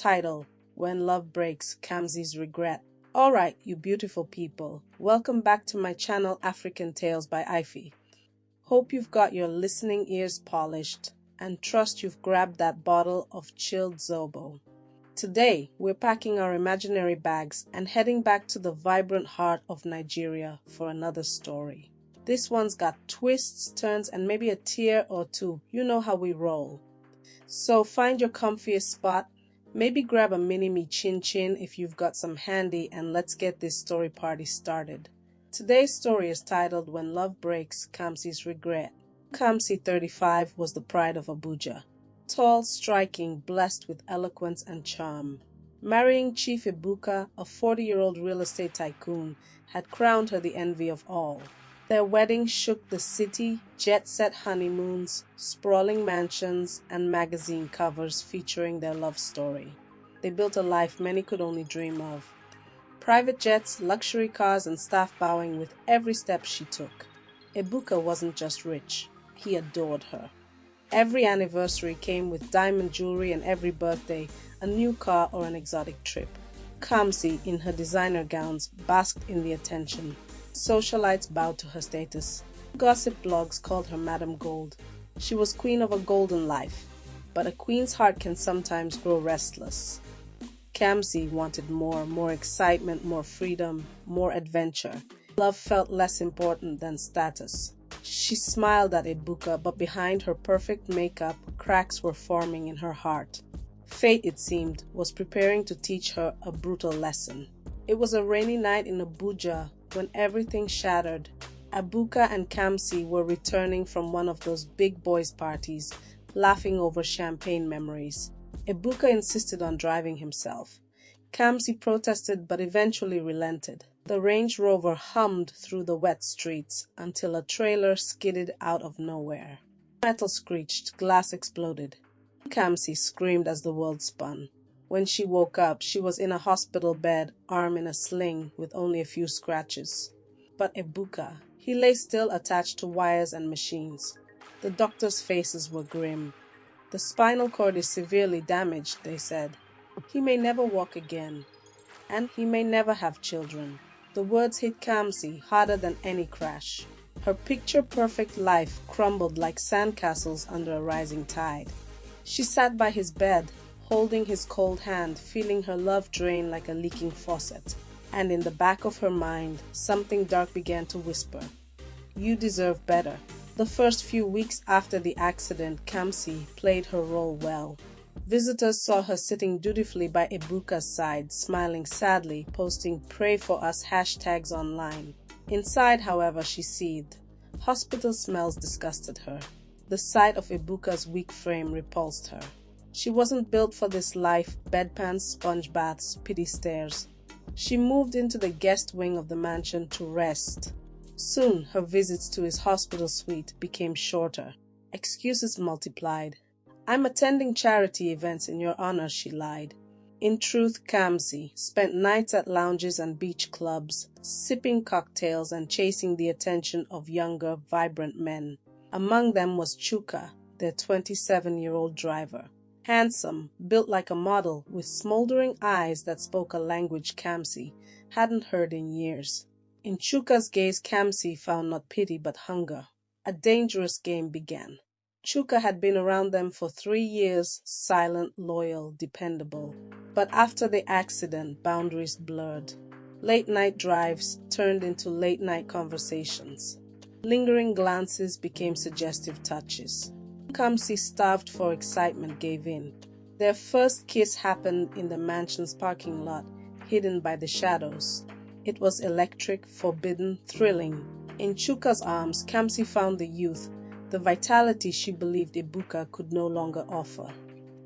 title, When Love Breaks, Kamsy's Regret. Alright, you beautiful people, welcome back to my channel African Tales by Ify. Hope you've got your listening ears polished and trust you've grabbed that bottle of chilled Zobo. Today, we're packing our imaginary bags and heading back to the vibrant heart of Nigeria for another story. This one's got twists, turns, and maybe a tear or two. You know how we roll. So find your comfiest spot, maybe grab a mini-me chin-chin if you've got some handy, and let's get this story party started. Today's story is titled When Love Breaks, Kamsy's Regret. Kamsy, 35, was the pride of Abuja. Tall, striking, blessed with eloquence and charm. Marrying Chief Ibuka, a 40-year-old real estate tycoon, had crowned her the envy of all. Their wedding shook the city, jet-set honeymoons, sprawling mansions, and magazine covers featuring their love story. They built a life many could only dream of. Private jets, luxury cars, and staff bowing with every step she took. Ibuka wasn't just rich, he adored her. Every anniversary came with diamond jewelry, and every birthday, a new car or an exotic trip. Kamsy, in her designer gowns, basked in the attention. Socialites bowed to her status. Gossip blogs called her Madam Gold. She was queen of a golden life, but a queen's heart can sometimes grow restless. Kamsy wanted more excitement, more freedom, more adventure. Love felt less important than status. She smiled at Ibuka, but behind her perfect makeup, cracks were forming in her heart. Fate, it seemed, was preparing to teach her a brutal lesson. It was a rainy night in Abuja when everything shattered. Ibuka and Kamsy were returning from one of those big boys' parties, laughing over champagne memories. Ibuka insisted on driving himself. Kamsy protested but eventually relented. The Range Rover hummed through the wet streets until a trailer skidded out of nowhere. Metal screeched, glass exploded. Kamsy screamed as the world spun. When she woke up, she was in a hospital bed, arm in a sling, with only a few scratches. But Ibuka, he lay still attached to wires and machines. The doctors' faces were grim. The spinal cord is severely damaged, they said. He may never walk again, and he may never have children. The words hit Kamsy harder than any crash. Her picture-perfect life crumbled like sandcastles under a rising tide. She sat by his bed, holding his cold hand, feeling her love drain like a leaking faucet. And in the back of her mind, something dark began to whisper. You deserve better. The first few weeks after the accident, Kamsy played her role well. Visitors saw her sitting dutifully by Ibuka's side, smiling sadly, posting "Pray for us" hashtags online. Inside, however, she seethed. Hospital smells disgusted her. The sight of Ibuka's weak frame repulsed her. She wasn't built for this life, bedpans, sponge baths, pity stares. She moved into the guest wing of the mansion to rest. Soon, her visits to his hospital suite became shorter. Excuses multiplied. I'm attending charity events in your honor, she lied. In truth, Kamsy spent nights at lounges and beach clubs, sipping cocktails and chasing the attention of younger, vibrant men. Among them was Chika, their 27-year-old driver. Handsome, built like a model, with smoldering eyes that spoke a language Kamsy hadn't heard in years. In Chuka's gaze, Kamsy found not pity but hunger. A dangerous game began. Chuka had been around them for 3 years, silent, loyal, dependable. But after the accident, boundaries blurred. Late-night drives turned into late-night conversations. Lingering glances became suggestive touches. Kamsy, starved for excitement, gave in. Their first kiss happened in the mansion's parking lot, hidden by the shadows. It was electric, forbidden, thrilling. In Chuka's arms, Kamsy found the youth, the vitality she believed Ibuka could no longer offer.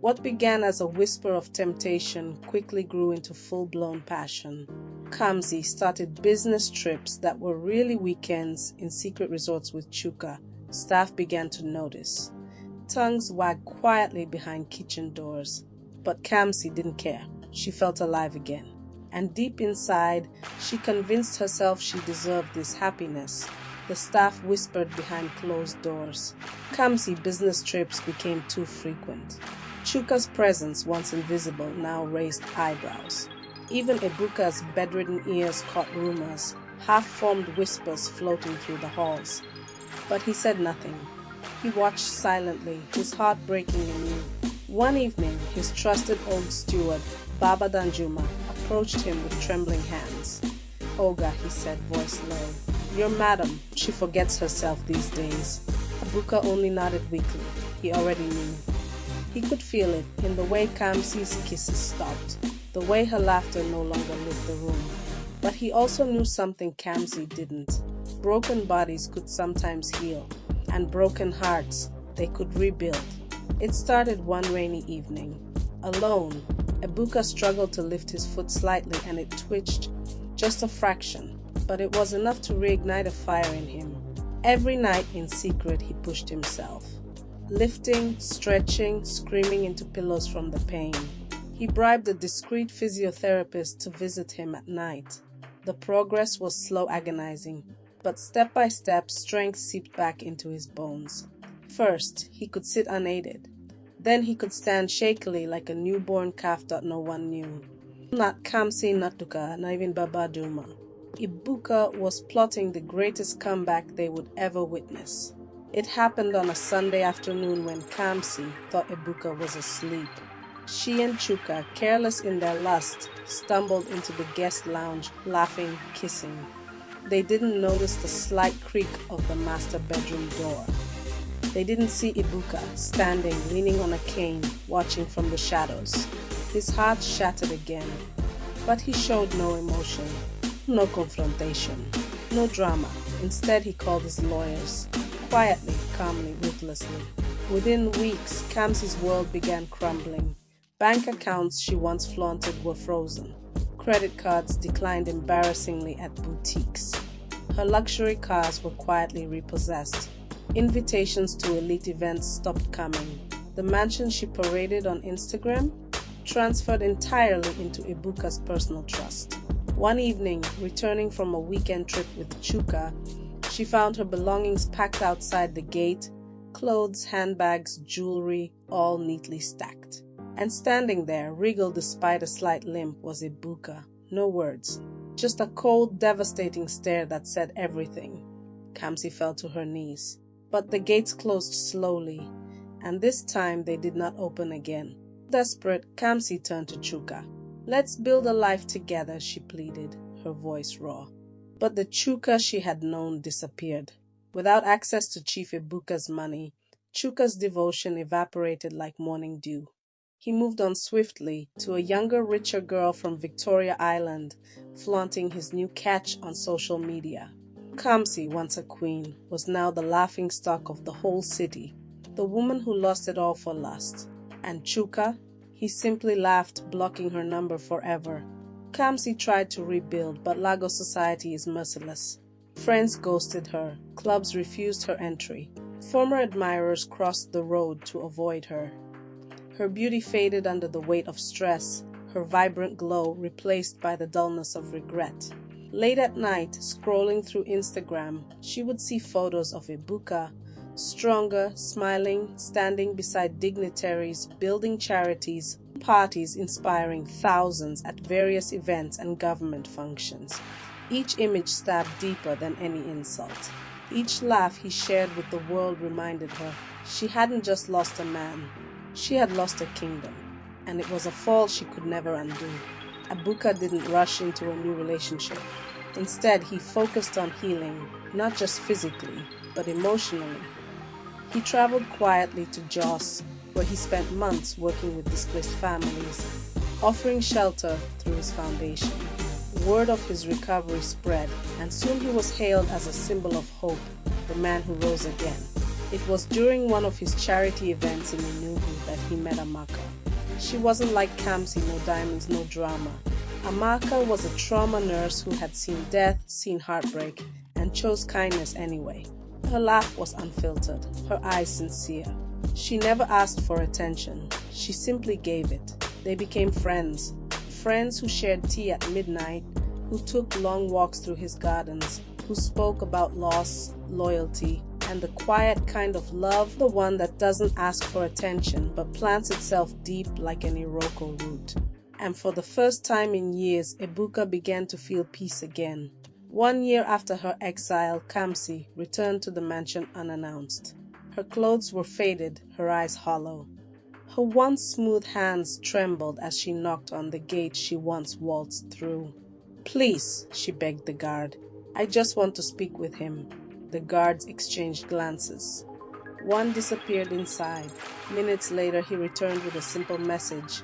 What began as a whisper of temptation quickly grew into full-blown passion. Kamsy started business trips that were really weekends in secret resorts with Chuka. Staff began to notice. Tongues wagged quietly behind kitchen doors. But Kamsy didn't care. She felt alive again. And deep inside, she convinced herself she deserved this happiness. The staff whispered behind closed doors. Kamsy business trips became too frequent. Chuka's presence, once invisible, now raised eyebrows. Even Ibuka's bedridden ears caught rumors, half-formed whispers floating through the halls. But he said nothing. He watched silently, his heart breaking anew. One evening, his trusted old steward, Baba Danjuma, approached him with trembling hands. "Oga," he said, voice low. "Your madam, she forgets herself these days." Ibuka only nodded weakly. He already knew. He could feel it in the way Kamsy's kisses stopped, the way her laughter no longer lit the room. But he also knew something Kamsy didn't. Broken bodies could sometimes heal, and broken hearts, they could rebuild. It started one rainy evening. Alone, Ibuka struggled to lift his foot slightly and it twitched, just a fraction, but it was enough to reignite a fire in him. Every night in secret he pushed himself, lifting, stretching, screaming into pillows from the pain. He bribed a discreet physiotherapist to visit him at night. The progress was slow, agonizing, but step by step strength seeped back into his bones. First, he could sit unaided. Then he could stand shakily like a newborn calf that no one knew. Not Kamsy, not Duka, not even Baba Duma. Ibuka was plotting the greatest comeback they would ever witness. It happened on a Sunday afternoon when Kamsy thought Ibuka was asleep. She and Chika, careless in their lust, stumbled into the guest lounge, laughing, kissing. They didn't notice the slight creak of the master bedroom door. They didn't see Ibuka, standing, leaning on a cane, watching from the shadows. His heart shattered again. But he showed no emotion, no confrontation, no drama. Instead, he called his lawyers, quietly, calmly, ruthlessly. Within weeks, Kamsy's world began crumbling. Bank accounts she once flaunted were frozen. Credit cards declined embarrassingly at boutiques. Her luxury cars were quietly repossessed. Invitations to elite events stopped coming. The mansion she paraded on Instagram transferred entirely into Ibuka's personal trust. One evening, returning from a weekend trip with Chuka, she found her belongings packed outside the gate, clothes, handbags, jewelry, all neatly stacked. And standing there, regal despite a slight limp, was Ibuka. No words, just a cold, devastating stare that said everything. Kamsy fell to her knees. But the gates closed slowly, and this time they did not open again. Desperate, Kamsy turned to Chuka. "Let's build a life together," she pleaded, her voice raw. But the Chuka she had known disappeared. Without access to Chief Ibuka's money, Chuka's devotion evaporated like morning dew. He moved on swiftly to a younger, richer girl from Victoria Island, flaunting his new catch on social media. Kamsy, once a queen, was now the laughingstock of the whole city, the woman who lost it all for lust. And Chuka? He simply laughed, blocking her number forever. Kamsy tried to rebuild, but Lagos society is merciless. Friends ghosted her, clubs refused her entry. Former admirers crossed the road to avoid her. Her beauty faded under the weight of stress, her vibrant glow replaced by the dullness of regret. Late at night, scrolling through Instagram, she would see photos of Ibuka, stronger, smiling, standing beside dignitaries, building charities, parties inspiring thousands at various events and government functions. Each image stabbed deeper than any insult. Each laugh he shared with the world reminded her she hadn't just lost a man, she had lost a kingdom, and it was a fall she could never undo. Ibuka didn't rush into a new relationship. Instead, he focused on healing, not just physically, but emotionally. He traveled quietly to Jos, where he spent months working with displaced families, offering shelter through his foundation. Word of his recovery spread, and soon he was hailed as a symbol of hope, the man who rose again. It was during one of his charity events in Enugu that he met Amaka. She wasn't like Kamsy, no diamonds, no drama. Amaka was a trauma nurse who had seen death, seen heartbreak, and chose kindness anyway. Her laugh was unfiltered, her eyes sincere. She never asked for attention, she simply gave it. They became friends, friends who shared tea at midnight, who took long walks through his gardens, who spoke about loss, loyalty, and the quiet kind of love, the one that doesn't ask for attention but plants itself deep like an Iroko root. And for the first time in years, Ibuka began to feel peace again. 1 year after her exile, Kamsy returned to the mansion unannounced. Her clothes were faded, her eyes hollow. Her once smooth hands trembled as she knocked on the gate she once waltzed through. "Please," she begged the guard. "I just want to speak with him." The guards exchanged glances. One disappeared inside. Minutes later, he returned with a simple message.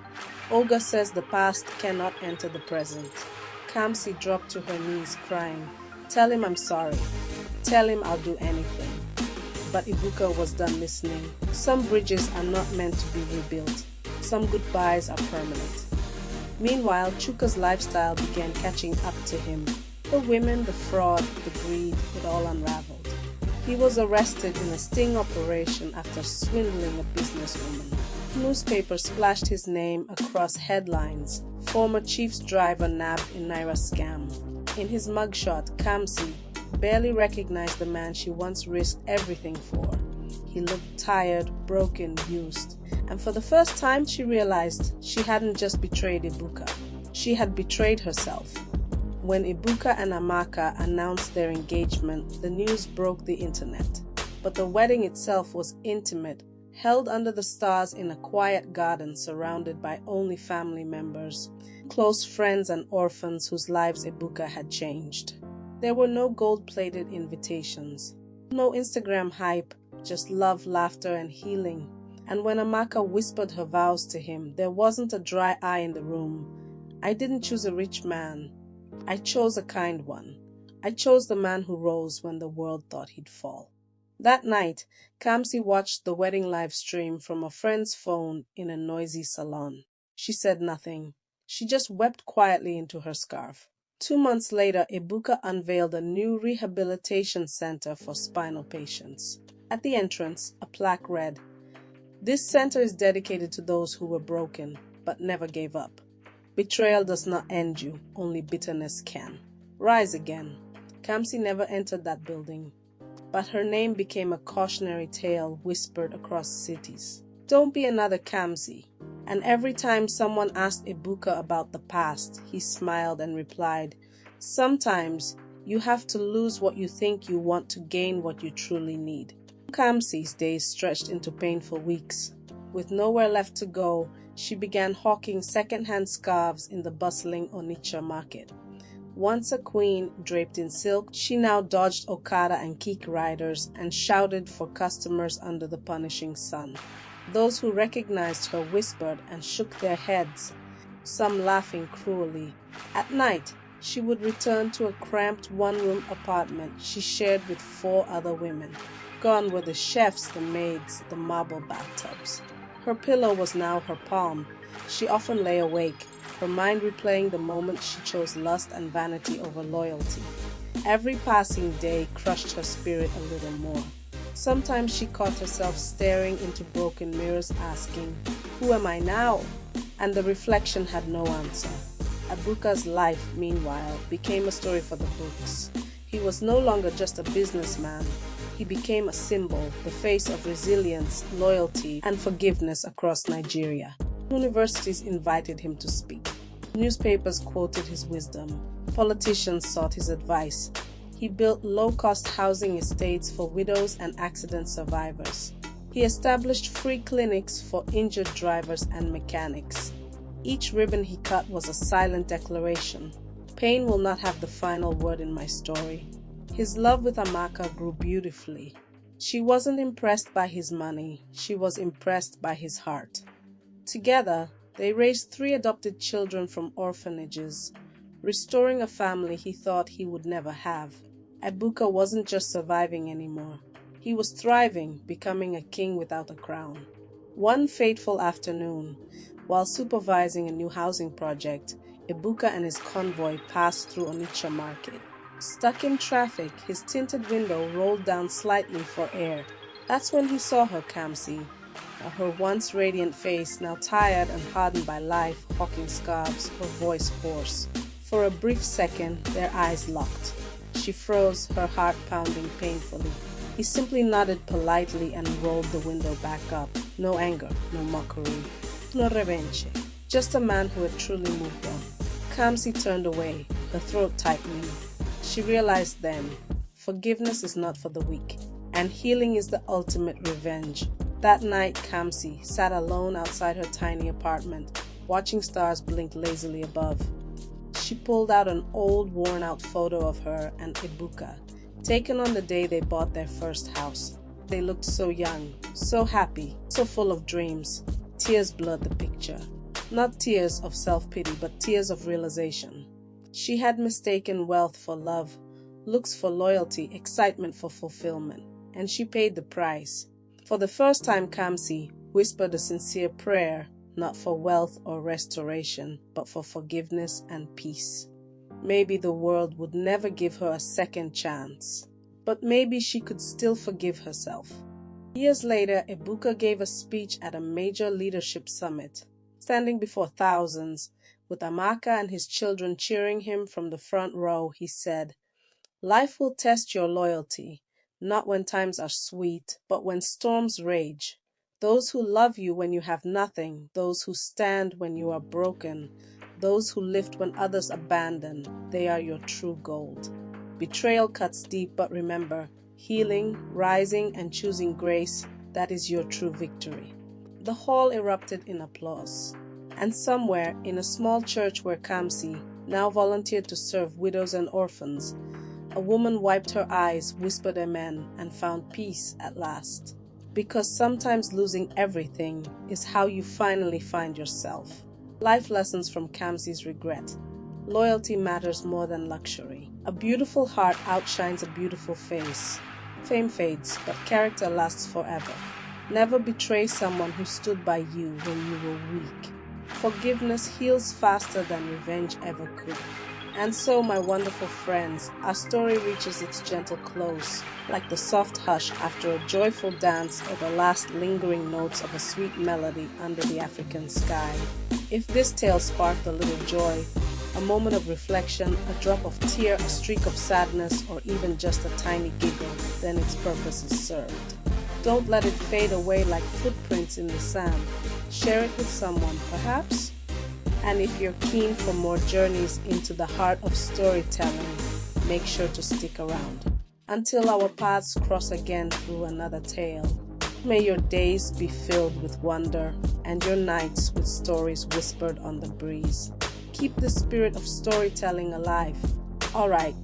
"Olga says the past cannot enter the present." Kamsy dropped to her knees, crying, "Tell him I'm sorry. Tell him I'll do anything." But Ibuka was done listening. Some bridges are not meant to be rebuilt. Some goodbyes are permanent. Meanwhile, Chuka's lifestyle began catching up to him. The women, the fraud, the greed, it all unraveled. He was arrested in a sting operation after swindling a businesswoman. Newspapers splashed his name across headlines. Former Chiefs driver nabbed in Naira scam. In his mugshot, Kamsy barely recognized the man she once risked everything for. He looked tired, broken, used. And for the first time, she realized she hadn't just betrayed Ibuka. She had betrayed herself. When Ibuka and Amaka announced their engagement, the news broke the internet. But the wedding itself was intimate, held under the stars in a quiet garden surrounded by only family members, close friends and orphans whose lives Ibuka had changed. There were no gold-plated invitations, no Instagram hype, just love, laughter, and healing. And when Amaka whispered her vows to him, there wasn't a dry eye in the room. "I didn't choose a rich man. I chose a kind one. I chose the man who rose when the world thought he'd fall." That night, Kamsy watched the wedding live stream from a friend's phone in a noisy salon. She said nothing. She just wept quietly into her scarf. 2 months later, Ibuka unveiled a new rehabilitation center for spinal patients. At the entrance, a plaque read, "This center is dedicated to those who were broken, but never gave up. Betrayal does not end you, only bitterness can. Rise again." Kamsy never entered that building, but her name became a cautionary tale whispered across cities. Don't be another Kamsy. And every time someone asked Ibuka about the past, he smiled and replied, "Sometimes you have to lose what you think you want to gain what you truly need." Kamsy's days stretched into painful weeks. With nowhere left to go, she began hawking second-hand scarves in the bustling Onitsha market. Once a queen draped in silk, she now dodged Okada and Kik riders and shouted for customers under the punishing sun. Those who recognized her whispered and shook their heads, some laughing cruelly. At night, she would return to a cramped one-room apartment she shared with 4 other women. Gone were the chefs, the maids, the marble bathtubs. Her pillow was now her palm. She often lay awake, her mind replaying the moment she chose lust and vanity over loyalty. Every passing day crushed her spirit a little more. Sometimes she caught herself staring into broken mirrors asking, "Who am I now?" And the reflection had no answer. Ibuka's life, meanwhile, became a story for the books. He was no longer just a businessman. He became a symbol, the face of resilience, loyalty, and forgiveness across Nigeria. Universities invited him to speak. Newspapers quoted his wisdom. Politicians sought his advice. He built low-cost housing estates for widows and accident survivors. He established free clinics for injured drivers and mechanics. Each ribbon he cut was a silent declaration. Pain will not have the final word in my story. His love with Amaka grew beautifully. She wasn't impressed by his money. She was impressed by his heart. Together, they raised 3 adopted children from orphanages, restoring a family he thought he would never have. Ibuka wasn't just surviving anymore. He was thriving, becoming a king without a crown. One fateful afternoon, while supervising a new housing project, Ibuka and his convoy passed through Onitsha Market. Stuck in traffic, his tinted window rolled down slightly for air. That's when he saw her, Kamsy. Her once radiant face, now tired and hardened by life, hawking scarves, her voice hoarse. For a brief second, their eyes locked. She froze, her heart pounding painfully. He simply nodded politely and rolled the window back up. No anger, no mockery, no revenge. Just a man who had truly moved on. Kamsy turned away, her throat tightening. She realized then, forgiveness is not for the weak, and healing is the ultimate revenge. That night, Kamsy sat alone outside her tiny apartment, watching stars blink lazily above. She pulled out an old, worn-out photo of her and Ibuka, taken on the day they bought their first house. They looked so young, so happy, so full of dreams. Tears blurred the picture. Not tears of self-pity, but tears of realization. She had mistaken wealth for love, looks for loyalty, excitement for fulfillment, and she paid the price. For the first time, Kamsy whispered a sincere prayer, not for wealth or restoration, but for forgiveness and peace. Maybe the world would never give her a second chance, but maybe she could still forgive herself. Years later, Ibuka gave a speech at a major leadership summit. Standing before thousands, with Amaka and his children cheering him from the front row, he said, "Life will test your loyalty, not when times are sweet, but when storms rage. Those who love you when you have nothing, those who stand when you are broken, those who lift when others abandon, they are your true gold. Betrayal cuts deep, but remember, healing, rising, and choosing grace, that is your true victory." The hall erupted in applause. And somewhere, in a small church where Kamsy now volunteered to serve widows and orphans, a woman wiped her eyes, whispered amen, and found peace at last. Because sometimes losing everything is how you finally find yourself. Life lessons from Kamsy's regret. Loyalty matters more than luxury. A beautiful heart outshines a beautiful face. Fame fades, but character lasts forever. Never betray someone who stood by you when you were weak. Forgiveness heals faster than revenge ever could. And so, my wonderful friends, our story reaches its gentle close, like the soft hush after a joyful dance or the last lingering notes of a sweet melody under the African sky. If this tale sparked a little joy, a moment of reflection, a drop of tear, a streak of sadness, or even just a tiny giggle, then its purpose is served. Don't let it fade away like footprints in the sand. Share it with someone, perhaps? And if you're keen for more journeys into the heart of storytelling, make sure to stick around. Until our paths cross again through another tale, may your days be filled with wonder and your nights with stories whispered on the breeze. Keep the spirit of storytelling alive. All right.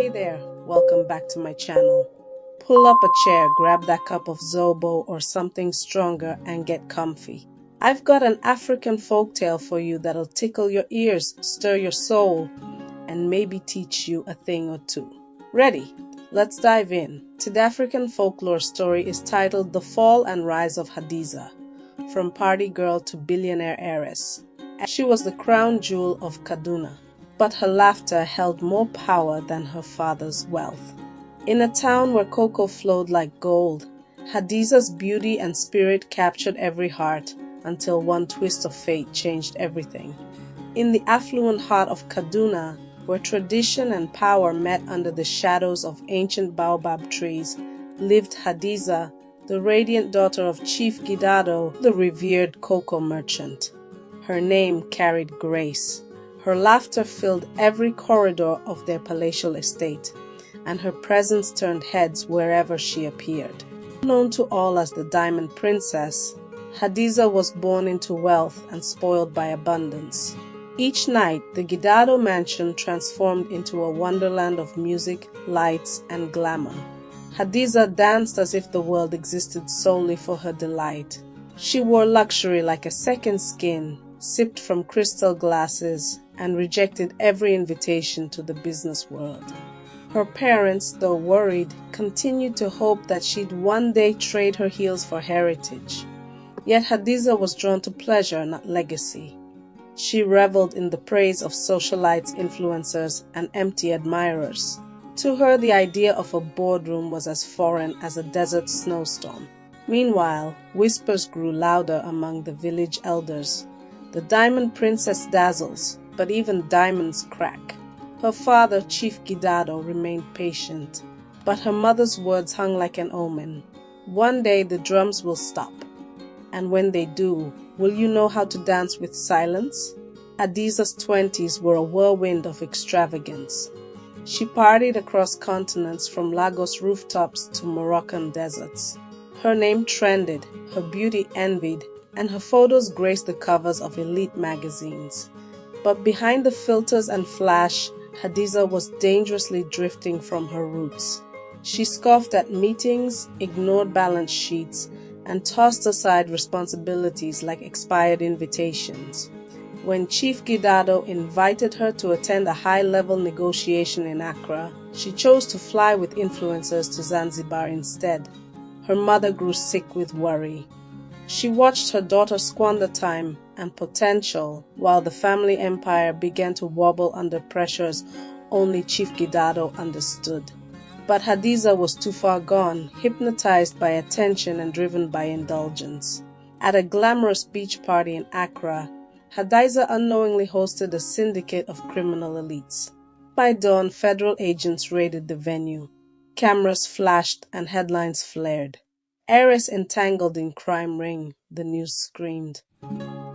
Hey there, welcome back to my channel. Pull up a chair, grab that cup of zobo or something stronger and get comfy. I've got an African folktale for you that'll tickle your ears, stir your soul, and maybe teach you a thing or two. Ready? Let's dive in. The African folklore story is titled The Fall and Rise of Hadiza, from party girl to billionaire heiress. She was the crown jewel of Kaduna, but her laughter held more power than her father's wealth. In a town where cocoa flowed like gold, Hadiza's beauty and spirit captured every heart until one twist of fate changed everything. In the affluent heart of Kaduna, where tradition and power met under the shadows of ancient baobab trees, lived Hadiza, the radiant daughter of Chief Gidado, the revered cocoa merchant. Her name carried grace. Her laughter filled every corridor of their palatial estate, and her presence turned heads wherever she appeared. Known to all as the Diamond Princess, Hadiza was born into wealth and spoiled by abundance. Each night, the Gidado mansion transformed into a wonderland of music, lights, and glamour. Hadiza danced as if the world existed solely for her delight. She wore luxury like a second skin, sipped from crystal glasses, and rejected every invitation to the business world. Her parents, though worried, continued to hope that she'd one day trade her heels for heritage. Yet Hadiza was drawn to pleasure, not legacy. She reveled in the praise of socialites, influencers, and empty admirers. To her, the idea of a boardroom was as foreign as a desert snowstorm. Meanwhile, whispers grew louder among the village elders. The Diamond Princess dazzles, but even diamonds crack. Her father, Chief Gidado, remained patient, but her mother's words hung like an omen. One day the drums will stop, and when they do, will you know how to dance with silence? Hadiza's 20s were a whirlwind of extravagance. She partied across continents, from Lagos rooftops to Moroccan deserts. Her name trended, her beauty envied, and her photos graced the covers of elite magazines. But behind the filters and flash, Hadiza was dangerously drifting from her roots. She scoffed at meetings, ignored balance sheets, and tossed aside responsibilities like expired invitations. When Chief Gidado invited her to attend a high-level negotiation in Accra, she chose to fly with influencers to Zanzibar instead. Her mother grew sick with worry. She watched her daughter squander time and potential while the family empire began to wobble under pressures only Chief Gidado understood. But Hadiza was too far gone, hypnotized by attention and driven by indulgence. At a glamorous beach party in Accra, Hadiza unknowingly hosted a syndicate of criminal elites. By dawn, federal agents raided the venue. Cameras flashed and headlines flared. Heiress entangled in crime ring, the news screamed.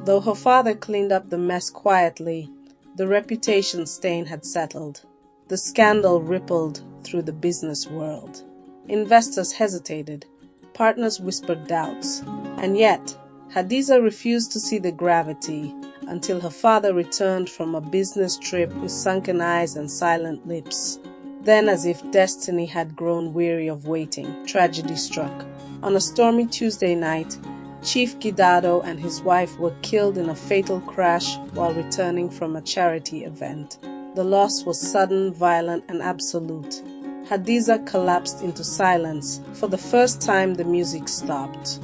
Though her father cleaned up the mess quietly, the reputation stain had settled. The scandal rippled through the business world. Investors hesitated, partners whispered doubts, and yet Hadiza refused to see the gravity until her father returned from a business trip with sunken eyes and silent lips. Then, as if destiny had grown weary of waiting, tragedy struck. On a stormy Tuesday night, Chief Gidado and his wife were killed in a fatal crash while returning from a charity event. The loss was sudden, violent, and absolute. Hadiza collapsed into silence. For the first time, the music stopped.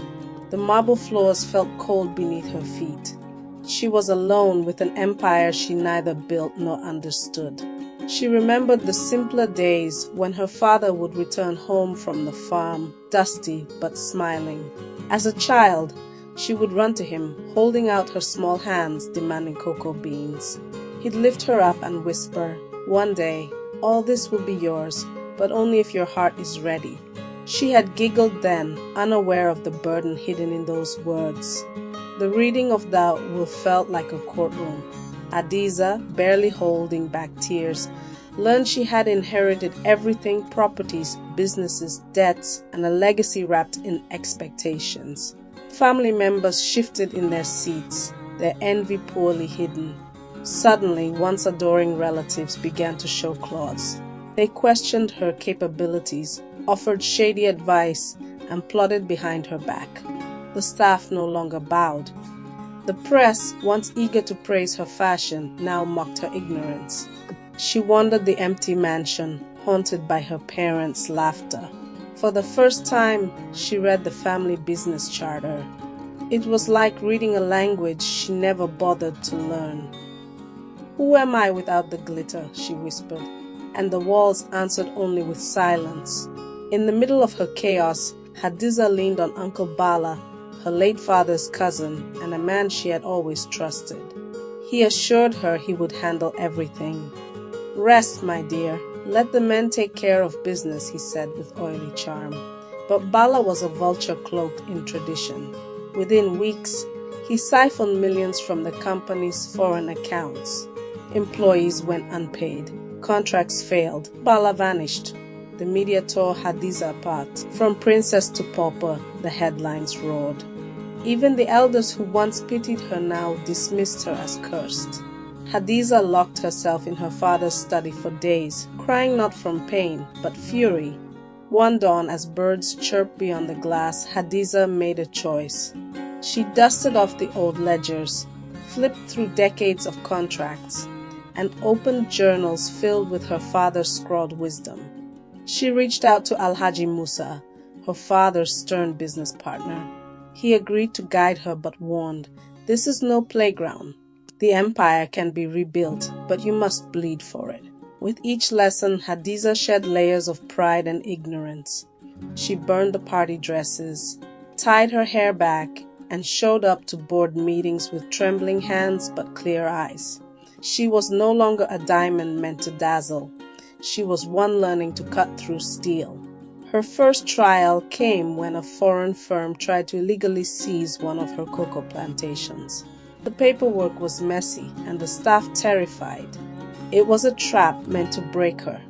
The marble floors felt cold beneath her feet. She was alone with an empire she neither built nor understood. She remembered the simpler days when her father would return home from the farm, dusty but smiling. As a child, she would run to him, holding out her small hands, demanding cocoa beans. He'd lift her up and whisper, "One day, all this will be yours, but only if your heart is ready." She had giggled then, unaware of the burden hidden in those words. The reading of that will felt like a courtroom. Hadiza, barely holding back tears, learned she had inherited everything: properties, businesses, debts, and a legacy wrapped in expectations. Family members shifted in their seats, their envy poorly hidden. Suddenly, once adoring relatives began to show claws. They questioned her capabilities, offered shady advice, and plotted behind her back. The staff no longer bowed. The press, once eager to praise her fashion, now mocked her ignorance. She wandered the empty mansion, haunted by her parents' laughter. For the first time, she read the family business charter. It was like reading a language she never bothered to learn. "Who am I without the glitter?" she whispered, and the walls answered only with silence. In the middle of her chaos, Hadiza leaned on Uncle Bala, her late father's cousin, and a man she had always trusted. He assured her he would handle everything. "Rest, my dear. Let the men take care of business," he said with oily charm. But Bala was a vulture cloaked in tradition. Within weeks, he siphoned millions from the company's foreign accounts. Employees went unpaid. Contracts failed. Bala vanished. The media tore Hadiza apart. From princess to pauper, the headlines roared. Even the elders who once pitied her now dismissed her as cursed. Hadiza locked herself in her father's study for days, crying not from pain, but fury. One dawn, as birds chirped beyond the glass, Hadiza made a choice. She dusted off the old ledgers, flipped through decades of contracts, and opened journals filled with her father's scrawled wisdom. She reached out to Alhaji Musa, her father's stern business partner. He agreed to guide her but warned, "This is no playground. The empire can be rebuilt, but you must bleed for it." With each lesson, Hadiza shed layers of pride and ignorance. She burned the party dresses, tied her hair back, and showed up to board meetings with trembling hands but clear eyes. She was no longer a diamond meant to dazzle. She was one learning to cut through steel. Her first trial came when a foreign firm tried to illegally seize one of her cocoa plantations. The paperwork was messy and the staff terrified. It was a trap meant to break her.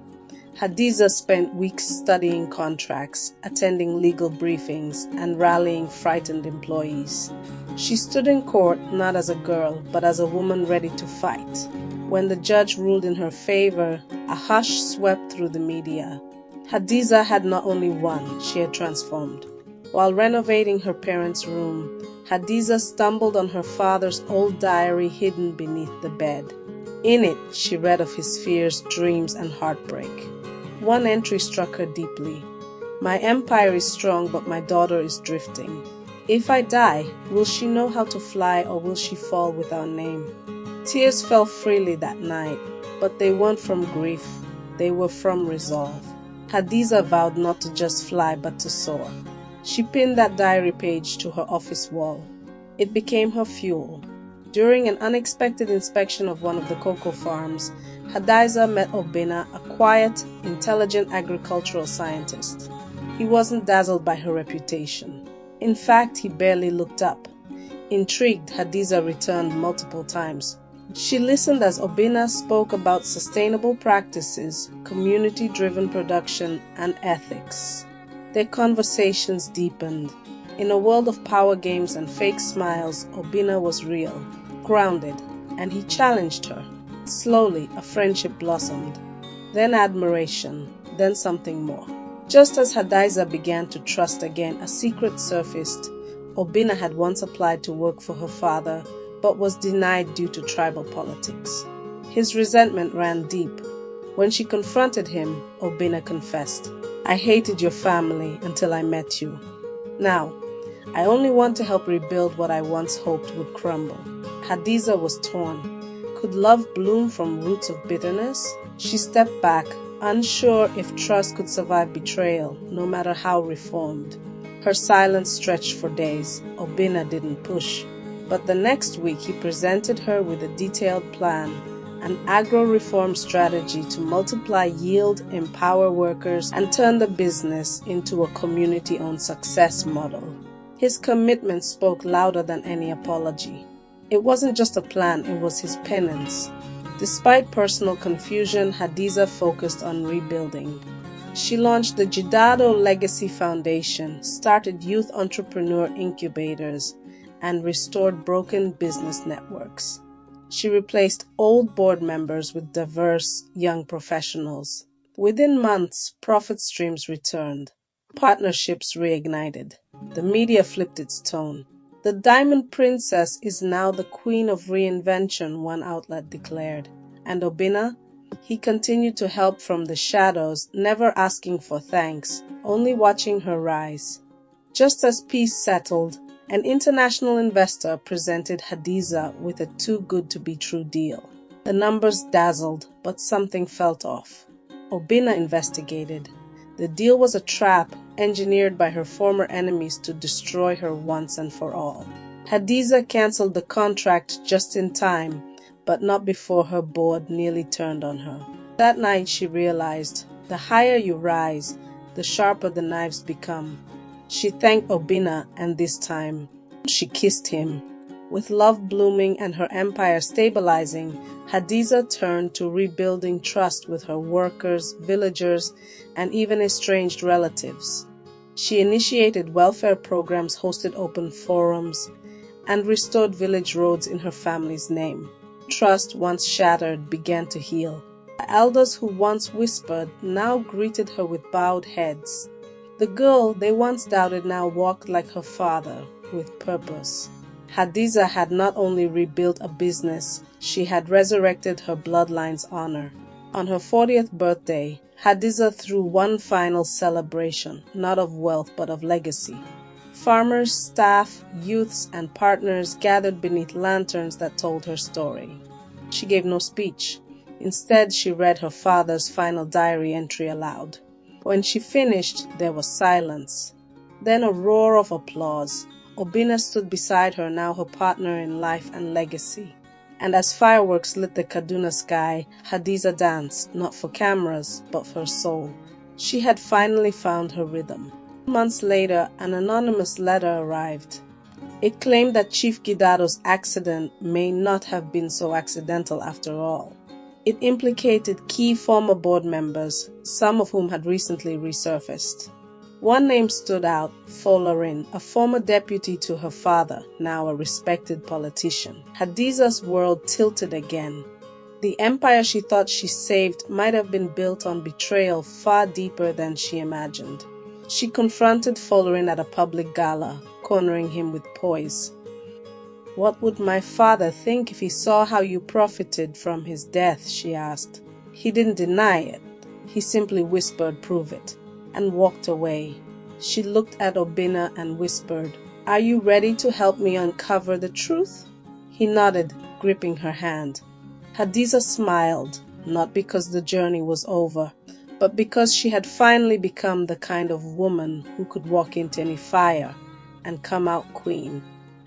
Hadiza spent weeks studying contracts, attending legal briefings, and rallying frightened employees. She stood in court not as a girl, but as a woman ready to fight. When the judge ruled in her favor, a hush swept through the media. Hadiza had not only won, she had transformed. While renovating her parents' room, Hadiza stumbled on her father's old diary hidden beneath the bed. In it, she read of his fears, dreams, and heartbreak. One entry struck her deeply. "My empire is strong, but my daughter is drifting. If I die, will she know how to fly, or will she fall with our name?" Tears fell freely that night, but they weren't from grief. They were from resolve. Hadiza vowed not to just fly, but to soar. She pinned that diary page to her office wall. It became her fuel. During an unexpected inspection of one of the cocoa farms, Hadiza met Obina, a quiet, intelligent agricultural scientist. He wasn't dazzled by her reputation. In fact, he barely looked up. Intrigued, Hadiza returned multiple times. She listened as Obina spoke about sustainable practices, community-driven production, and ethics. Their conversations deepened. In a world of power games and fake smiles, Obina was real, grounded, and he challenged her. Slowly, a friendship blossomed. Then admiration, then something more. Just as Hadiza began to trust again, a secret surfaced. Obina had once applied to work for her father, but was denied due to tribal politics. His resentment ran deep. When she confronted him, Obina confessed, "I hated your family until I met you. Now, I only want to help rebuild what I once hoped would crumble." Hadiza was torn. Could love bloom from roots of bitterness? She stepped back, unsure if trust could survive betrayal, no matter how reformed. Her silence stretched for days. Obina didn't push. But the next week he presented her with a detailed plan, an agro-reform strategy to multiply yield, empower workers, and turn the business into a community-owned success model. His commitment spoke louder than any apology. It wasn't just a plan, it was his penance. Despite personal confusion, Hadiza focused on rebuilding. She launched the Jidado Legacy Foundation, started youth entrepreneur incubators, and restored broken business networks. She replaced old board members with diverse young professionals. Within months, profit streams returned. Partnerships reignited. The media flipped its tone. The Diamond Princess is now the queen of reinvention, one outlet declared. And Obinna? He continued to help from the shadows, never asking for thanks, only watching her rise. Just as peace settled, an international investor presented Hadiza with a too-good-to-be-true deal. The numbers dazzled, but something felt off. Obinna investigated. The deal was a trap engineered by her former enemies to destroy her once and for all. Hadiza cancelled the contract just in time, but not before her board nearly turned on her. That night she realized, the higher you rise, the sharper the knives become. She thanked Obinna, and this time, she kissed him. With love blooming and her empire stabilizing, Hadiza turned to rebuilding trust with her workers, villagers, and even estranged relatives. She initiated welfare programs, hosted open forums, and restored village roads in her family's name. Trust, once shattered, began to heal. The elders who once whispered now greeted her with bowed heads. The girl they once doubted now walked like her father, with purpose. Hadiza had not only rebuilt a business, she had resurrected her bloodline's honor. On her 40th birthday, Hadiza threw one final celebration, not of wealth but of legacy. Farmers, staff, youths, and partners gathered beneath lanterns that told her story. She gave no speech. Instead, she read her father's final diary entry aloud. When she finished, there was silence. Then a roar of applause. Obinna stood beside her, now her partner in life and legacy. And as fireworks lit the Kaduna sky, Hadiza danced, not for cameras, but for her soul. She had finally found her rhythm. Months later, an anonymous letter arrived. It claimed that Chief Gidado's accident may not have been so accidental after all. It implicated key former board members, some of whom had recently resurfaced. One name stood out, Folarin, a former deputy to her father, now a respected politician. Hadiza's world tilted again. The empire she thought she saved might have been built on betrayal far deeper than she imagined. She confronted Folarin at a public gala, cornering him with poise. "What would my father think if he saw how you profited from his death?" she asked. He didn't deny it. He simply whispered, "Prove it," and walked away. She looked at Obinna and whispered, "Are you ready to help me uncover the truth?" He nodded, gripping her hand. Hadiza smiled, not because the journey was over, but because she had finally become the kind of woman who could walk into any fire and come out queen.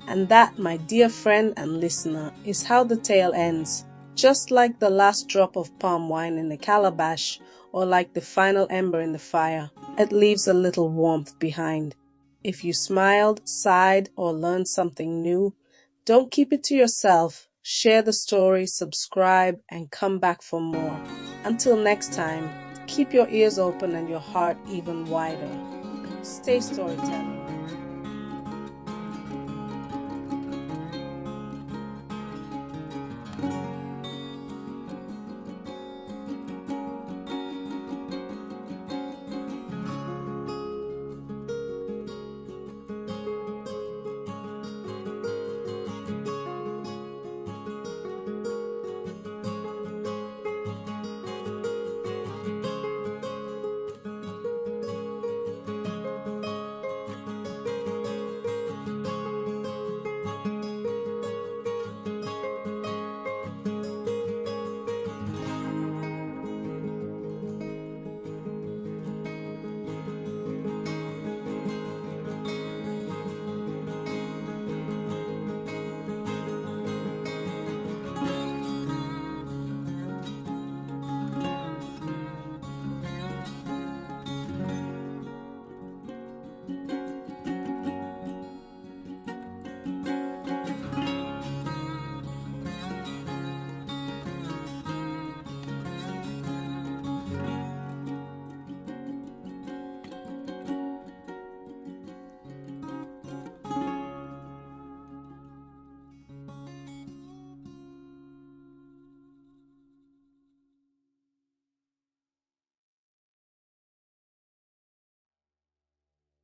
And that, my dear friend and listener, is how the tale ends. Just like the last drop of palm wine in the calabash, or like the final ember in the fire, it leaves a little warmth behind. If you smiled, sighed, or learned something new, don't keep it to yourself. Share the story, subscribe, and come back for more. Until next time, keep your ears open and your heart even wider. Stay storytelling.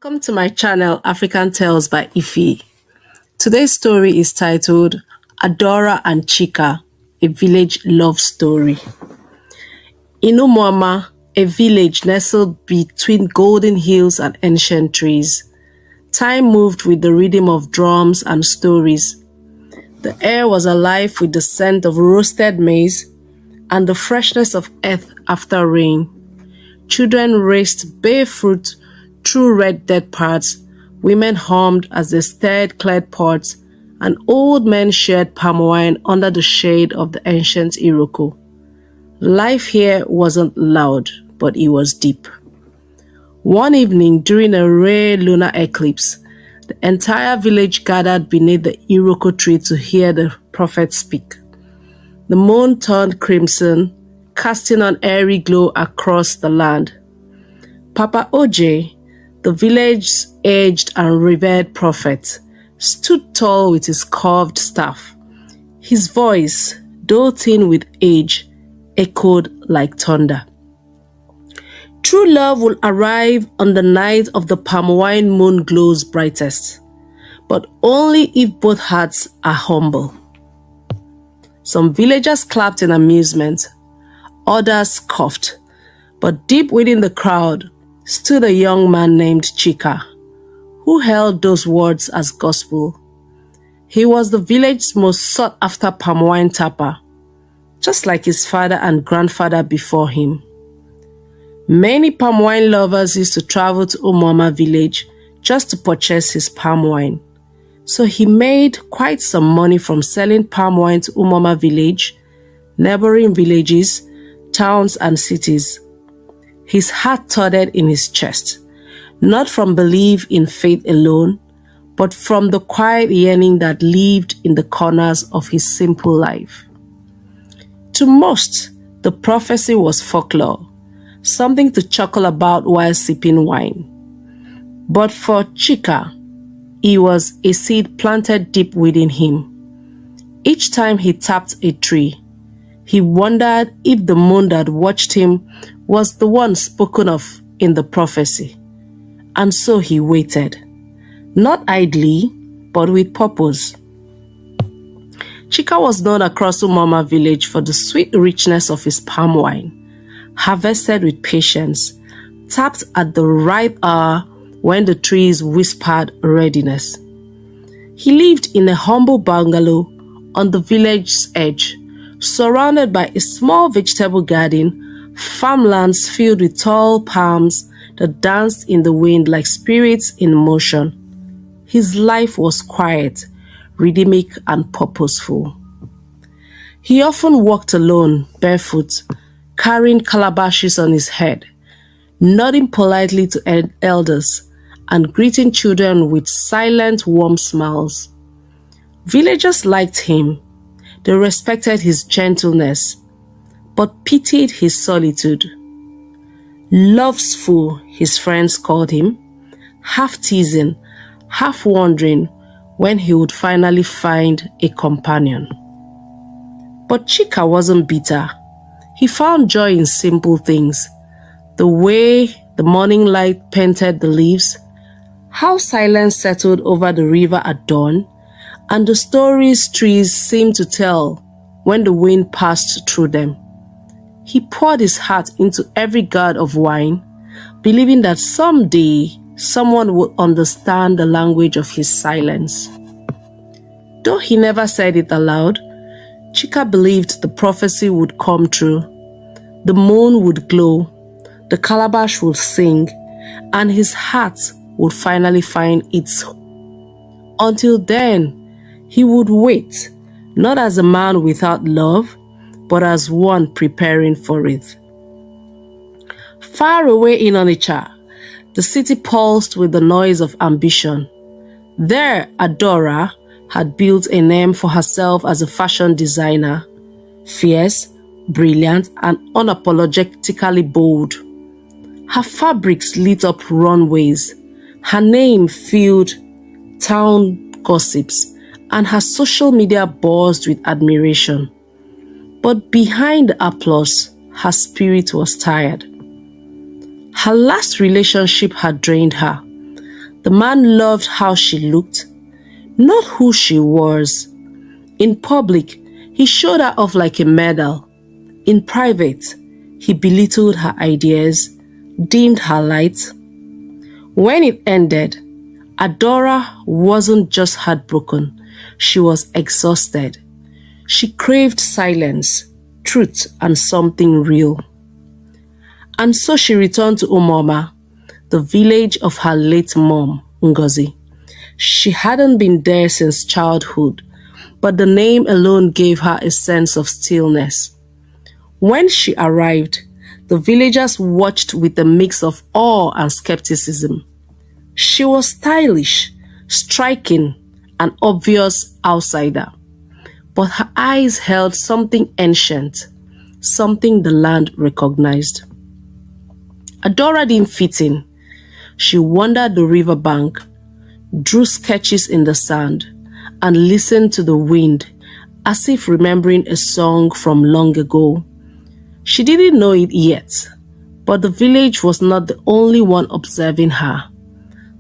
Welcome to my channel, African Tales by Ife. Today's story is titled Adora and Chika, a village love story. In Umuoma, a village nestled between golden hills and ancient trees, time moved with the rhythm of drums and stories. The air was alive with the scent of roasted maize and the freshness of earth after rain. Children raced barefoot through red dirt paths, women hummed as they stirred clay pots, and old men shared palm wine under the shade of the ancient Iroko. Life here wasn't loud, but it was deep. One evening during a rare lunar eclipse, the entire village gathered beneath the Iroko tree to hear the prophet speak. The moon turned crimson, casting an airy glow across the land. Papa Oje, the village's aged and revered prophet, stood tall with his curved staff. His voice, though thin with age, echoed like thunder. True love will arrive on the night of the palm wine moon glows brightest, but only if both hearts are humble. Some villagers clapped in amusement, others scoffed, but deep within the crowd stood a young man named Chika, who held those words as gospel. He was the village's most sought-after palm wine tapper, just like his father and grandfather before him. Many palm wine lovers used to travel to Umuoma village just to purchase his palm wine, so he made quite some money from selling palm wine to Umuoma village, neighboring villages, towns and cities. His heart thudded in his chest, not from belief in faith alone, but from the quiet yearning that lived in the corners of his simple life. To most, the prophecy was folklore, something to chuckle about while sipping wine. But for Chika, it was a seed planted deep within him. Each time he tapped a tree, he wondered if the moon that watched him was the one spoken of in the prophecy. And so he waited, not idly, but with purpose. Chika was known across Umuoma village for the sweet richness of his palm wine, harvested with patience, tapped at the right hour when the trees whispered readiness. He lived in a humble bungalow on the village's edge, surrounded by a small vegetable garden, farmlands filled with tall palms that danced in the wind like spirits in motion. His life was quiet, rhythmic, and purposeful. He often walked alone, barefoot, carrying calabashes on his head, nodding politely to elders, and greeting children with silent, warm smiles. Villagers liked him. They respected his gentleness, but pitied his solitude. Love's fool, his friends called him, half teasing, half wondering when he would finally find a companion. But Chika wasn't bitter. He found joy in simple things. The way the morning light painted the leaves, how silence settled over the river at dawn, and the stories trees seemed to tell when the wind passed through them. He poured his heart into every gourd of wine, believing that someday someone would understand the language of his silence. Though he never said it aloud, Chika believed the prophecy would come true. The moon would glow, the calabash would sing, and his heart would finally find its. Until then, he would wait, not as a man without love, but as one preparing for it. Far away in Onitsha, the city pulsed with the noise of ambition. There, Adora had built a name for herself as a fashion designer, fierce, brilliant, and unapologetically bold. Her fabrics lit up runways, her name filled town gossips, and her social media buzzed with admiration. But behind the applause, her spirit was tired. Her last relationship had drained her, The man loved how she looked, not who she was. In public, he showed her off like a medal. In private, he belittled her ideas, dimmed her light. When it ended, Adora wasn't just heartbroken, she was exhausted. She craved silence, truth, and something real. And so she returned to Umuoma, the village of her late mom, Ngozi. She hadn't been there since childhood, but the name alone gave her a sense of stillness. When she arrived, the villagers watched with a mix of awe and skepticism. She was stylish, striking, an obvious outsider, but her eyes held something ancient, something the land recognized. Adora didn't fit in. She wandered the riverbank, drew sketches in the sand, and listened to the wind as if remembering a song from long ago. She didn't know it yet, but the village was not the only one observing her.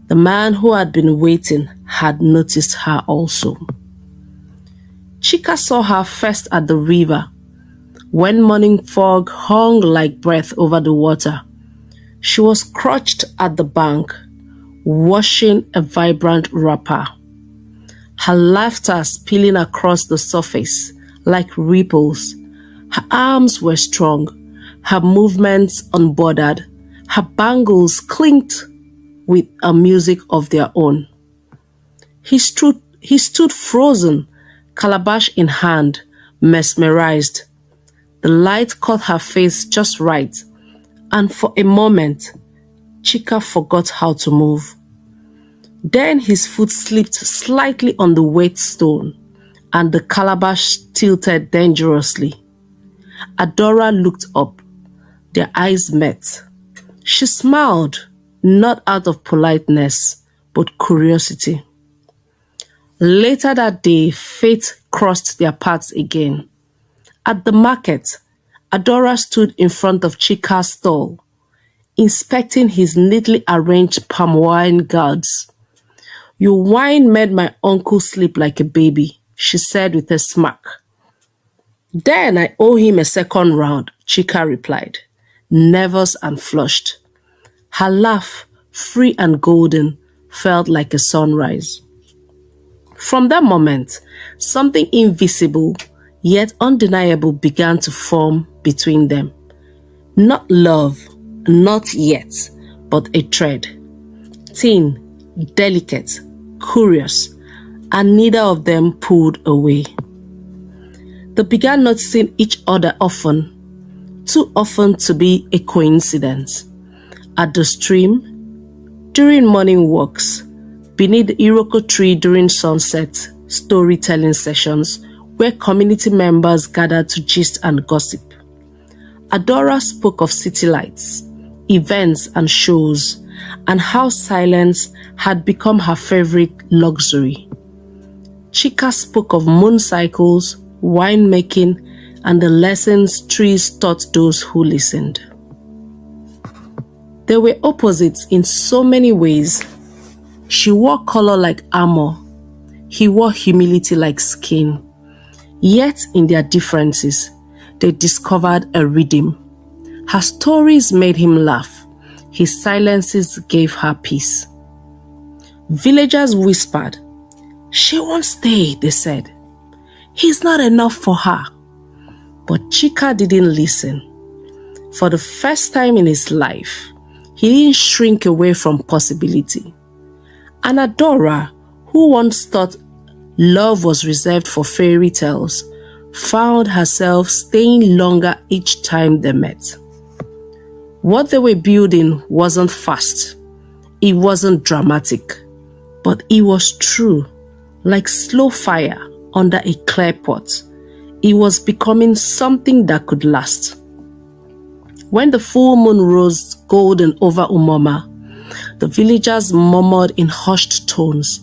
The man who had been waiting had noticed her also. Chika saw her first at the river, when morning fog hung like breath over the water. She was crouched at the bank, washing a vibrant wrapper. Her laughter spilling across the surface like ripples. Her arms were strong, her movements unbordered, her bangles clinked with a music of their own. He stood frozen, calabash in hand, mesmerized. The light caught her face just right, and for a moment, Chika forgot how to move. Then his foot slipped slightly on the wet stone, and the calabash tilted dangerously. Adora looked up. Their eyes met. She smiled, not out of politeness, but curiosity. Later that day, fate crossed their paths again. At the market, Adora stood in front of Chika's stall, inspecting his neatly arranged palm wine gourds. "Your wine made my uncle sleep like a baby," she said with a smirk. "Then I owe him a second round," Chika replied, nervous and flushed. Her laugh, free and golden, felt like a sunrise. From that moment, something invisible yet undeniable began to form between them. Not love, not yet, but a thread. Thin, delicate, curious, and neither of them pulled away. They began noticing each other often, too often to be a coincidence. At the stream, during morning walks, beneath the Iroko tree during sunset storytelling sessions where community members gathered to gist and gossip. Adora spoke of city lights, events and shows, and how silence had become her favorite luxury. Chika spoke of moon cycles, winemaking, and the lessons trees taught those who listened. They were opposites in so many ways. She wore color like armor. He wore humility like skin. Yet in their differences, they discovered a rhythm. Her stories made him laugh. His silences gave her peace. Villagers whispered, "She won't stay," they said. "He's not enough for her." But Chika didn't listen. For the first time in his life, he didn't shrink away from possibility. And Adora, who once thought love was reserved for fairy tales, found herself staying longer each time they met. What they were building wasn't fast. It wasn't dramatic. But it was true, like slow fire under a clay pot. It was becoming something that could last. When the full moon rose golden over Umuoma, the villagers murmured in hushed tones.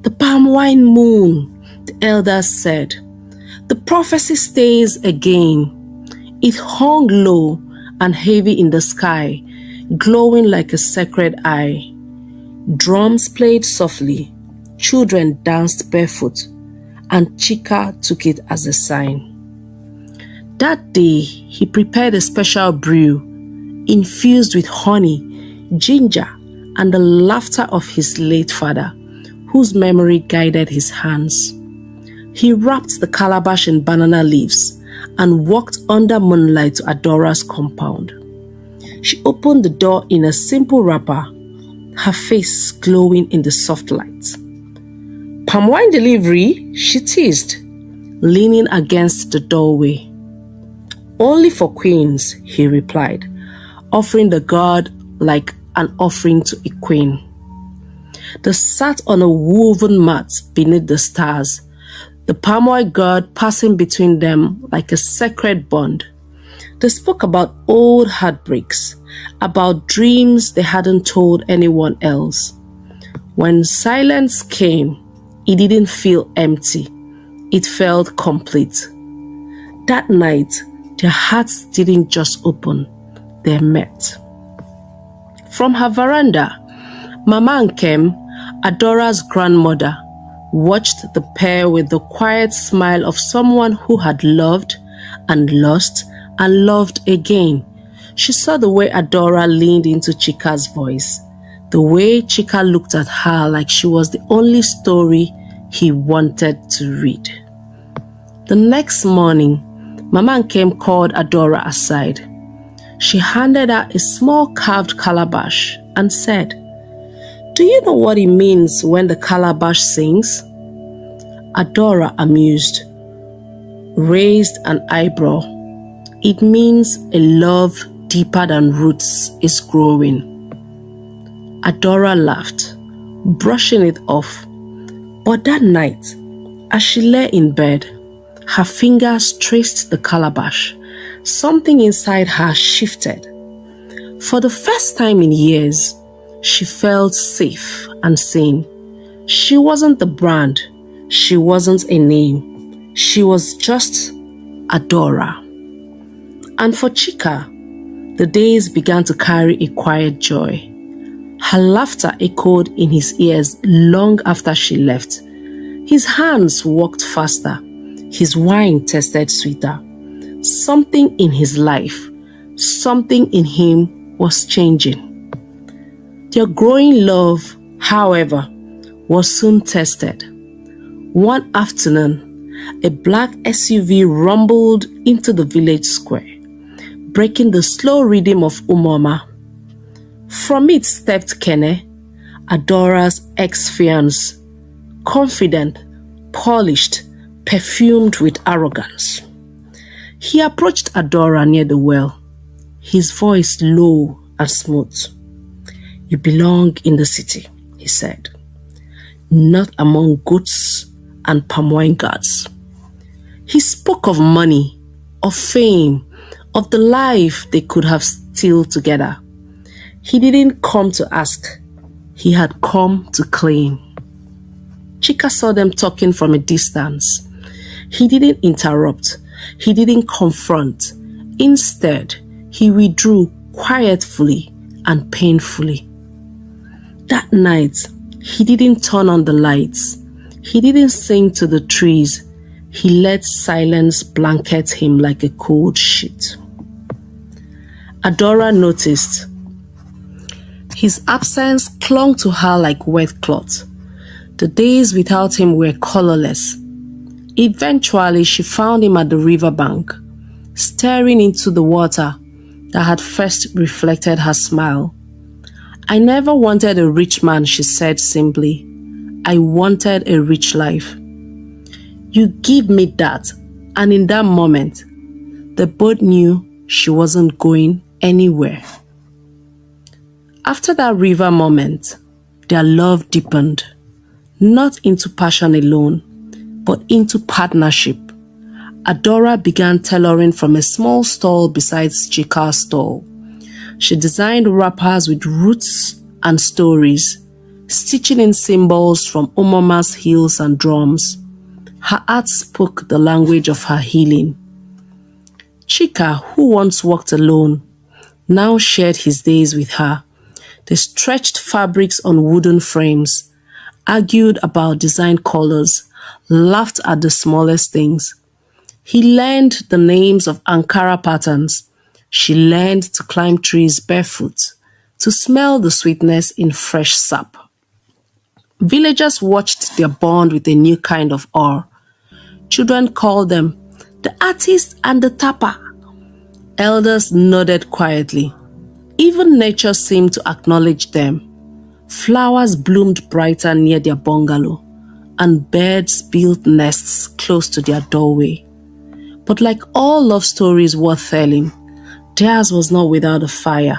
"The palm wine moon," the elders said. "The prophecy stays again." It hung low and heavy in the sky, glowing like a sacred eye. Drums played softly, children danced barefoot, and Chika took it as a sign. That day, he prepared a special brew infused with honey, ginger, and the laughter of his late father, whose memory guided his hands. He wrapped the calabash in banana leaves and walked under moonlight to Adora's compound. She opened the door in a simple wrapper, her face glowing in the soft light. "Palm wine delivery?" she teased, leaning against the doorway. "Only for queens," he replied, offering the god like an offering to a queen. They sat on a woven mat beneath the stars, the palm oil god passing between them like a sacred bond. They spoke about old heartbreaks, about dreams they hadn't told anyone else. When silence came, it didn't feel empty. It felt complete. That night, their hearts didn't just open, they met. From her veranda, Mama Nkem, Adora's grandmother, watched the pair with the quiet smile of someone who had loved and lost and loved again. She saw the way Adora leaned into Chika's voice, the way Chika looked at her like she was the only story he wanted to read. The next morning, Mama Nkem called Adora aside. She handed her a small carved calabash and said, "Do you know what it means when the calabash sings?" Adora, amused, raised an eyebrow. "It means a love deeper than roots is growing." Adora laughed, brushing it off. But that night, as she lay in bed, her fingers traced the calabash. Something inside her shifted. For the first time in years, she felt safe and sane. She wasn't the brand. She wasn't a name. She was just Adora. And for Chika, the days began to carry a quiet joy. Her laughter echoed in his ears long after she left. His hands walked faster. His wine tasted sweeter. Something in his life, something in him was changing. Their growing love, however, was soon tested. One afternoon, a black SUV rumbled into the village square, breaking the slow rhythm of Umuoma. From it stepped Kene, Adora's ex-fiancé, confident, polished, perfumed with arrogance. He approached Adora near the well, his voice low and smooth. "You belong in the city," he said, "not among goats and palm wine gods." He spoke of money, of fame, of the life they could have still together. He didn't come to ask, he had come to claim. Chika saw them talking from a distance. He didn't interrupt. He didn't confront. Instead, he withdrew quietly and painfully. That night, he didn't turn on the lights. He didn't sing to the trees. He let silence blanket him like a cold sheet. Adora noticed. His absence clung to her like wet cloth. The days without him were colorless. Eventually, she found him at the riverbank, staring into the water that had first reflected her smile. "I never wanted a rich man," she said simply. "I wanted a rich life. You give me that." And in that moment, they both knew she wasn't going anywhere. After that river moment, their love deepened, not into passion alone, but into partnership. Adora began tailoring from a small stall beside Chika's stall. She designed wrappers with roots and stories, stitching in symbols from Umuoma's hills and drums. Her art spoke the language of her healing. Chika, who once walked alone, now shared his days with her. They stretched fabrics on wooden frames, argued about design colors, laughed at the smallest things. He learned the names of Ankara patterns. She learned to climb trees barefoot, to smell the sweetness in fresh sap. Villagers watched their bond with a new kind of awe. Children called them the artist and the tapper. Elders nodded quietly. Even nature seemed to acknowledge them. Flowers bloomed brighter near their bungalow, and birds built nests close to their doorway. But like all love stories worth telling, theirs was not without a fire.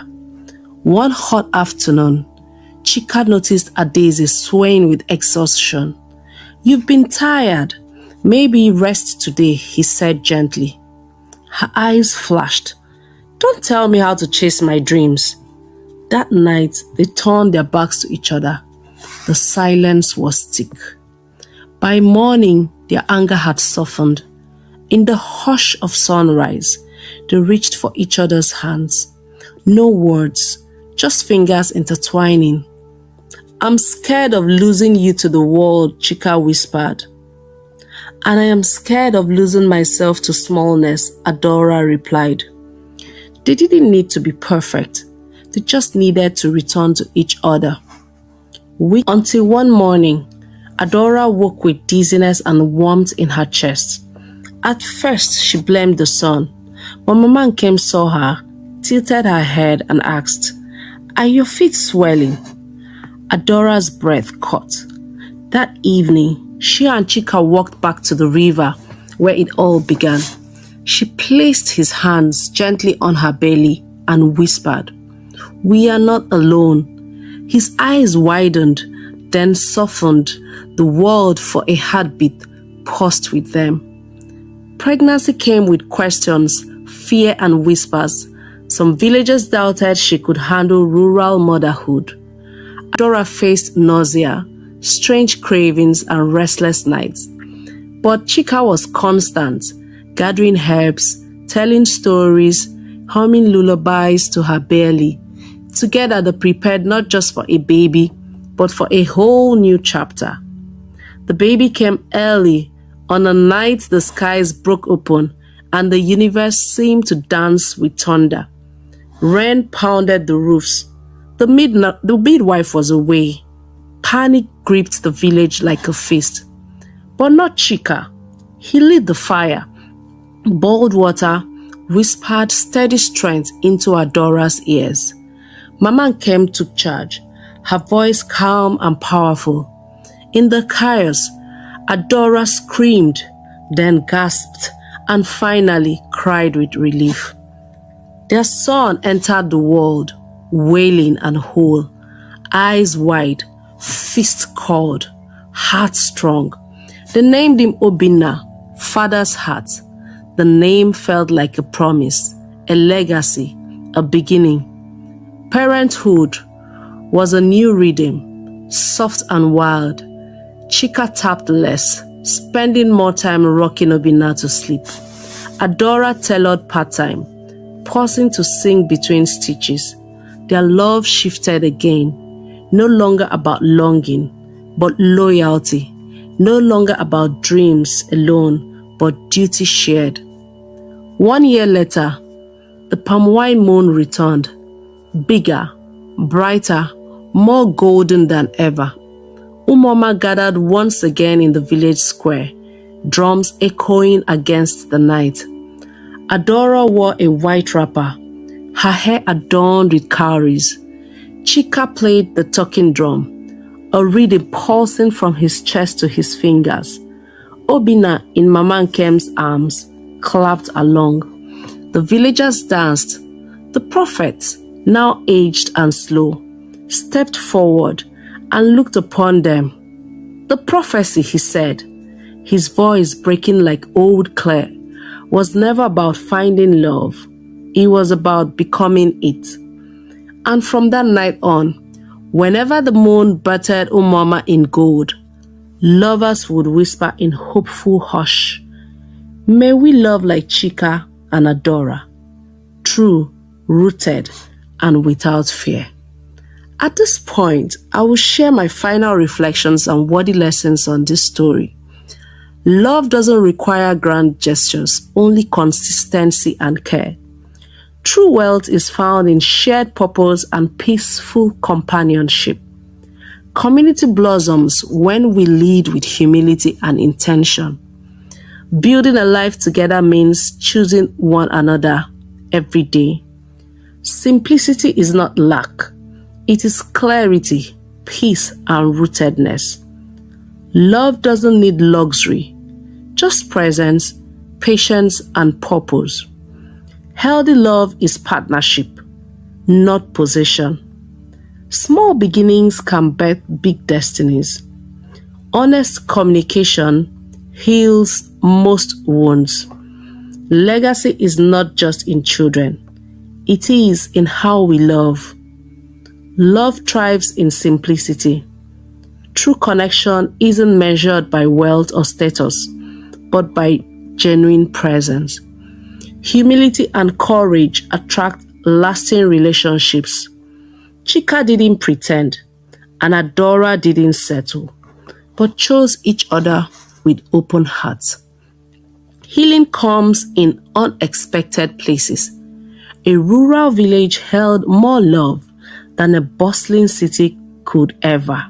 One hot afternoon, Chika noticed Hadiza swaying with exhaustion. "You've been tired. Maybe rest today," he said gently. Her eyes flashed. "Don't tell me how to chase my dreams." That night, they turned their backs to each other. The silence was thick. By morning, their anger had softened. In the hush of sunrise, they reached for each other's hands. No words, just fingers intertwining. "I'm scared of losing you to the world," Chika whispered. "And I am scared of losing myself to smallness," Adora replied. They didn't need to be perfect. They just needed to return to each other. Until one morning, Adora woke with dizziness and warmth in her chest. At first, she blamed the sun, but Mama Nkem saw her, tilted her head and asked, "Are your feet swelling?" Adora's breath caught. That evening, she and Chika walked back to the river where it all began. She placed his hands gently on her belly and whispered, "We are not alone." His eyes widened, then softened. The world for a heartbeat paused with them. Pregnancy came with questions, fear and whispers. Some villagers doubted she could handle rural motherhood. Adora faced nausea, strange cravings and restless nights. But Chika was constant, gathering herbs, telling stories, humming lullabies to her belly. Together they prepared not just for a baby, but for a whole new chapter. The baby came early. On a night the skies broke open and the universe seemed to dance with thunder. Rain pounded the roofs. The midwife was away. Panic gripped the village like a fist. But not Chika. He lit the fire. Boiled water whispered steady strength into Adora's ears. Mama Nkem took charge, her voice calm and powerful. In the chaos, Adora screamed, then gasped, and finally cried with relief. Their son entered the world, wailing and whole, eyes wide, fist curled, heart strong. They named him Obinna, father's heart. The name felt like a promise, a legacy, a beginning. Parenthood was a new rhythm, soft and wild. Chika tapped less, spending more time rocking Obinna to sleep. Adora tailored part-time, pausing to sing between stitches. Their love shifted again, no longer about longing, but loyalty. No longer about dreams alone, but duty shared. 1 year later, the palm wine moon returned, bigger, brighter, more golden than ever. Umuoma gathered once again in the village square, drums echoing against the night. Adora wore a white wrapper, her hair adorned with cowries. Chika played the talking drum, a rhythm pulsing from his chest to his fingers. Obinna, in Mama Nkem's arms, clapped along. The villagers danced. The prophet, now aged and slow, stepped forward and looked upon them. The prophecy, he said, his voice breaking like old clay, was never about finding love. It was about becoming it. And from that night on, whenever the moon battered Umuoma in gold, lovers would whisper in hopeful hush, "May we love like Chika and Adora, true, rooted, and without fear." At this point, I will share my final reflections and worthy lessons on this story. Love doesn't require grand gestures, only consistency and care. True wealth is found in shared purpose and peaceful companionship. Community blossoms when we lead with humility and intention. Building a life together means choosing one another every day. Simplicity is not lack. It is clarity, peace, and rootedness. Love doesn't need luxury, just presence, patience, and purpose. Healthy love is partnership, not possession. Small beginnings can birth big destinies. Honest communication heals most wounds. Legacy is not just in children. It is in how we love. Love thrives in simplicity. True connection isn't measured by wealth or status, but by genuine presence. Humility and courage attract lasting relationships. Chika didn't pretend, and Adora didn't settle, but chose each other with open hearts. Healing comes in unexpected places. A rural village held more love than a bustling city could ever.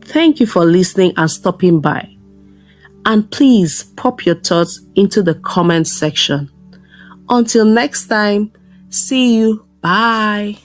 Thank you for listening and stopping by. And please pop your thoughts into the comment section. Until next time, see you. Bye.